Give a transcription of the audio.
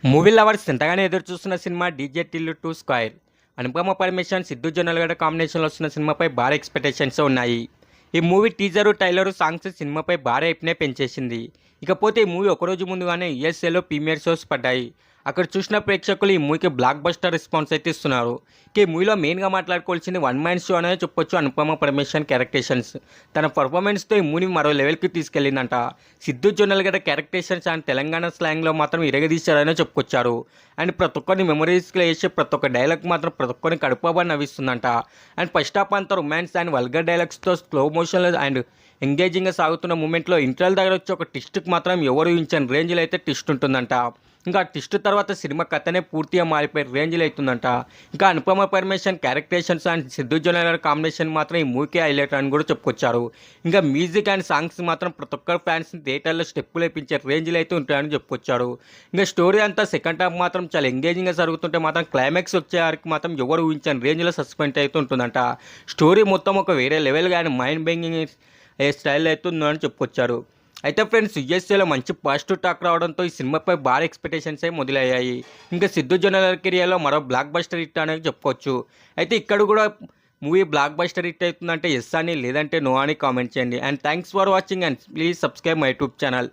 Movie lovers ఎంతగానో ఎదురు చూస్తున్న cinema DJ Tillu 2 square. Anupama Parameswaran, Siddhu Jonnalagadda కాంబినేషన్లో వస్తున్న సినిమాపై భారీ ఎక్స్పెక్టేషన్స్ ఉన్నాయి. ఈ మూవీ టీజరు, ట్రైలరు, సాంగ్స్ సినిమాపై భారీ హైప్నే పెంచేసింది. ఇకపోతే ఈ మూవీ ఒకరోజు ముందుగానే యూఎస్ఏలో ప్రీమియర్ షోస్ పడ్డాయి. అక్కడ చూసిన ప్రేక్షకులు ఈ మూవీకి బ్లాక్ బస్టర్ రెస్పాన్స్ అయితే ఇస్తున్నారు. ఈ మూవీలో మెయిన్గా మాట్లాడుకోవాల్సింది వన్ మ్యాన్ షో అనేది చెప్పొచ్చు. అనుపమ పరమేశ్వరన్ క్యారెక్టరేషన్స్ తన పర్ఫార్మెన్స్తో ఈ మూవీని మరో లెవెల్కి తీసుకెళ్లిందంట. సిద్ధు జొన్నలగడ్డ క్యారెక్టరేషన్స్ అండ్ తెలంగాణ స్లాంగ్లో మాత్రం ఇరగదీశారనే చెప్పుకొచ్చారు. అండ్ ప్రతి ఒక్కరిని మెమరీస్లో వేసే ప్రతి ఒక్క డైలాగ్ మాత్రం ప్రతి ఒక్కరిని కడుపుబడి నవ్విస్తుందంట. అండ్ ఫస్ట్ హాఫ్ అంతా రొమాన్స్ అండ్ వల్గర్ డైలాగ్స్తో స్లో మోషన్లో అండ్ ఎంగేజింగ్గా సాగుతున్న మూమెంట్లో ఇంటర్వెల్ దగ్గర వచ్చి ఒక ట్విస్ట్కి మాత్రం ఎవరు ఊహించని రేంజ్లో అయితే ట్విస్ట్ ఉంటుందంట. ఇంకా ట్విస్ట్ తర్వాత సినిమా కథనే పూర్తిగా మారిపోయే రేంజ్లో అవుతుందంట. ఇంకా Anupama Parameswaran characterisations and Siddhu Jonnalagadda combination మాత్రం ఈ మూవీకి హైలైట్ అని కూడా చెప్పుకొచ్చారు. ఇంకా మ్యూజిక్ అండ్ సాంగ్స్ మాత్రం ప్రతి ఒక్కరు ఫ్యాన్స్ని థియేటర్లో స్టెప్పులు వేయించే రేంజ్లో అయితే ఉంటాయని చెప్పుకొచ్చారు. ఇంకా స్టోరీ అంతా సెకండ్ హాఫ్ మాత్రం చాలా ఎంగేజింగ్గా జరుగుతుంటే మాత్రం క్లైమాక్స్ వచ్చేవారికి మాత్రం ఎవరు ఊహించని రేంజ్లో సస్పెండ్ అయితే ఉంటుందంట. స్టోరీ మొత్తం ఒక వేరే లెవెల్ కానీ మైండ్ బెంగింగ్ స్టైల్ అయితే ఉందని చెప్పుకొచ్చారు. అయితే ఫ్రెండ్స్, యూఎస్ఏలో మంచి పాజిటివ్ టాక్ రావడంతో ఈ సినిమాపై భారీ ఎక్స్పెక్టేషన్స్ అయి మొదలయ్యాయి. ఇంకా సిద్ధు జొన్నలగడ్డ కెరియర్లో మరో బ్లాక్ బస్టర్ హిట్ అనేది చెప్పుకోవచ్చు. అయితే ఇక్కడ కూడా మూవీ బ్లాక్ బస్టర్ హిట్ అవుతుందంటే ఎస్ అని, లేదంటే నో అని కామెంట్ చేయండి. And thanks for watching and please subscribe my YouTube channel.